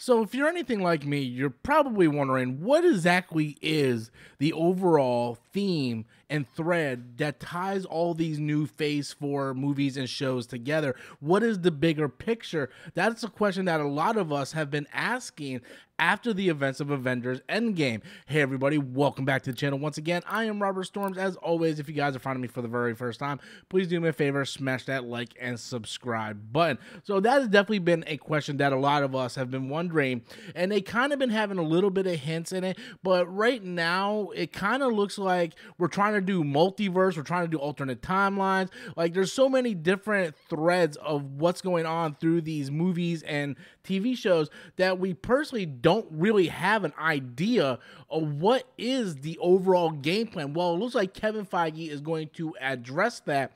So if you're anything like me, you're probably wondering what exactly is the overall theme and thread that ties all these new Phase 4 movies and shows together. What is the bigger picture? That's a question that a lot of us have been asking after the events of Avengers Endgame. Hey everybody, welcome back to the channel once again. I am Robert Storms. As always, if you guys are finding me for the very first time, please do me a favor, smash that like and subscribe button. So that has definitely been a question that a lot of us have been wondering, and they kind of been having a little bit of hints in it, but right now it kind of looks like we're trying to do multiverse, we're trying to do alternate timelines. Like there's so many different threads of what's going on through these movies and TV shows that we personally don't really have an idea of what is the overall game plan. Well, it looks like Kevin Feige is going to address that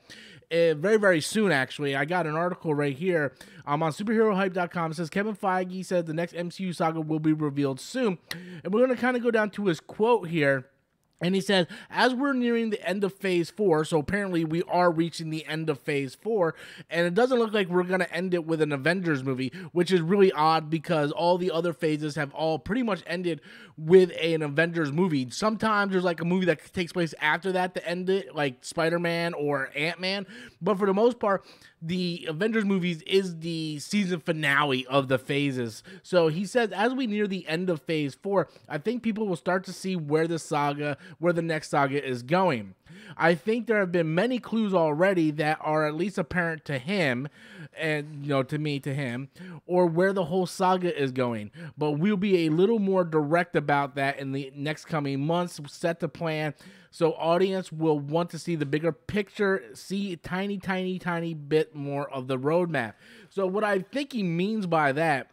very, very soon, actually. I got an article right here on superherohype.com. It says Kevin Feige said the next MCU saga will be revealed soon. And we're going to kind of go down to his quote here. And he says, as we're nearing the end of Phase 4, so apparently we are reaching the end of Phase 4, and it doesn't look like we're going to end it with an Avengers movie, which is really odd because all the other phases have all pretty much ended with an Avengers movie. Sometimes there's like a movie that takes place after that to end it, like Spider-Man or Ant-Man, but for the most part, the Avengers movies is the season finale of the phases. So he says, as we near the end of Phase 4, I think people will start to see where the next saga is going. I think there have been many clues already that are at least apparent to him, and to him, or where the whole saga is going. But we'll be a little more direct about that in the next coming months, set the plan, so audience will want to see the bigger picture, see a tiny bit more of the roadmap. So what I think he means by that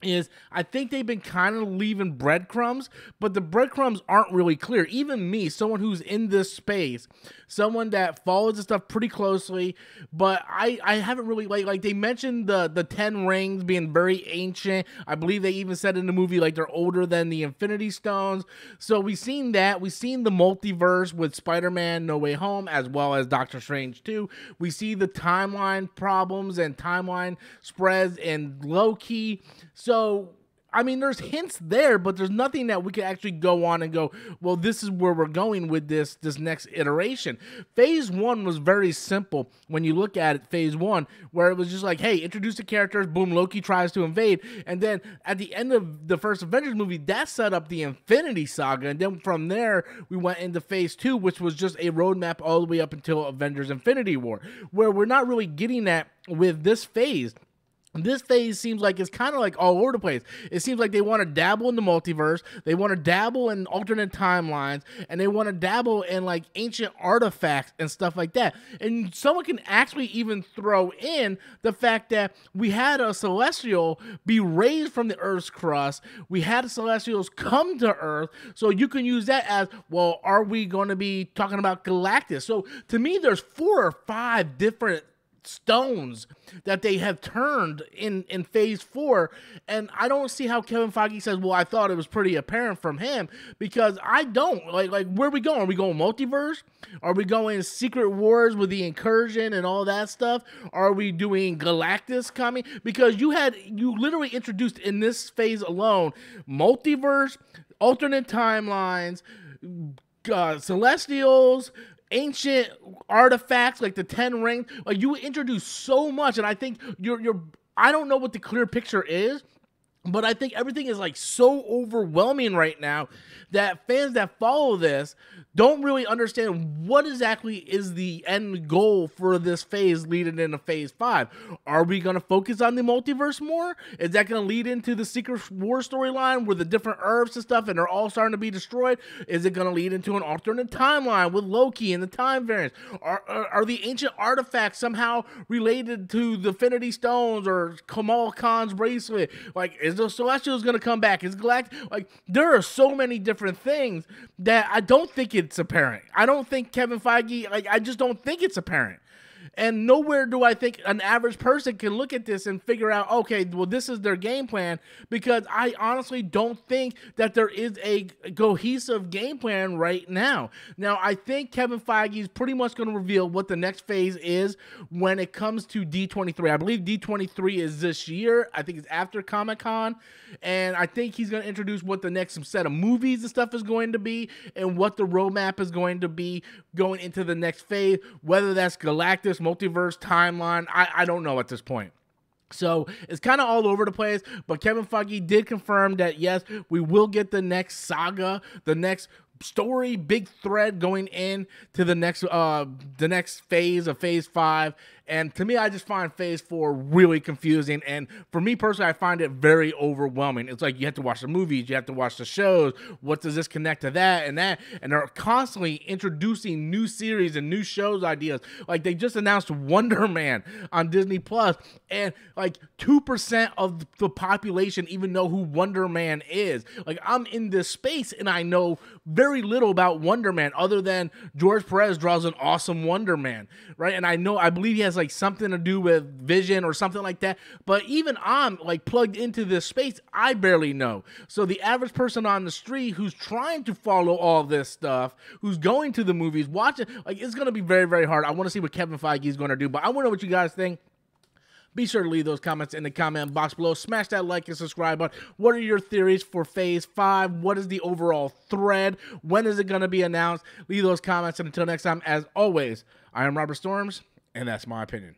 is I think they've been kind of leaving breadcrumbs, but the breadcrumbs aren't really clear. Even me, someone who's in this space, someone that follows the stuff pretty closely, but I haven't really, like they mentioned the 10 rings being very ancient. I believe they even said in the movie like they're older than the Infinity Stones. So we've seen that. We've seen the multiverse with Spider-Man No Way Home as well as Doctor Strange 2. We see the timeline problems and timeline spreads in Loki. So, I mean, there's hints there, but there's nothing that we can actually go on and go, well, this is where we're going with this next iteration. Phase 1 was very simple when you look at it, Phase 1, where it was just like, hey, introduce the characters, boom, Loki tries to invade, and then at the end of the first Avengers movie, that set up the Infinity Saga, and then from there, we went into Phase 2, which was just a roadmap all the way up until Avengers Infinity War, where we're not really getting that with this phase. This phase seems like it's kind of like all over the place. It seems like they want to dabble in the multiverse, they want to dabble in alternate timelines, and they want to dabble in like ancient artifacts and stuff like that. And someone can actually even throw in the fact that we had a Celestial be raised from the Earth's crust. We had Celestials come to Earth, so you can use that as, well, are we going to be talking about Galactus? So to me, there's 4 or 5 different stones that they have turned in Phase 4, and I don't see how Kevin Feige says, well, I thought it was pretty apparent from him, because I don't. Like where are we going? Are we going multiverse? Are we going Secret Wars with the incursion and all that stuff? Are we doing Galactus coming? Because you literally introduced in this phase alone multiverse, alternate timelines, Celestials, ancient artifacts like the 10 rings. Like, you introduce so much, and I think I don't know what the clear picture is, but I think everything is like so overwhelming right now that fans that follow this don't really understand what exactly is the end goal for this phase leading into Phase 5. Are we going to focus on the multiverse more? Is that going to lead into the Secret War storyline with the different Earths and stuff and they're all starting to be destroyed? Is it going to lead into an alternate timeline with Loki and the time variants? Are the ancient artifacts somehow related to the Infinity Stones or Kamal Khan's bracelet? Like, is the Celestials going to come back? Is Galactus? Like, there are so many different things that I don't think it's apparent. I don't think Kevin Feige, like, I just don't think it's apparent. And nowhere do I think an average person can look at this and figure out, okay, well, this is their game plan, because I honestly don't think that there is a cohesive game plan right now. Now, I think Kevin Feige is pretty much going to reveal what the next phase is when it comes to D23. I believe D23 is this year. I think it's after Comic-Con. And I think he's going to introduce what the next set of movies and stuff is going to be, and what the roadmap is going to be going into the next phase, whether that's Galactus, multiverse, timeline. I don't know at this point. So it's kind of all over the place, but Kevin Feige did confirm that, yes, we will get the next saga, the next story, big thread going in to the next phase of Phase 5. And to me, I just find Phase 4 really confusing. And for me personally, I find it very overwhelming. It's like you have to watch the movies, you have to watch the shows. What does this connect to that and that? And they're constantly introducing new series and new shows ideas. Like they just announced Wonder Man on Disney Plus, and like 2% of the population even know who Wonder Man is. Like, I'm in this space and I know very little about Wonder Man other than George Perez draws an awesome Wonder Man, right? And I believe he has like something to do with Vision or something like that. But even I'm like plugged into this space, I barely know. So the average person on the street who's trying to follow all this stuff, who's going to the movies, watching, like, it's going to be very, very hard. I want to see what Kevin Feige is going to do, but I want to know what you guys think. Be sure to leave those comments in the comment box below. Smash that like and subscribe button. What are your theories for Phase 5? What is the overall thread? When is it going to be announced? Leave those comments. And until next time, as always, I am Robert Storms, and that's my opinion.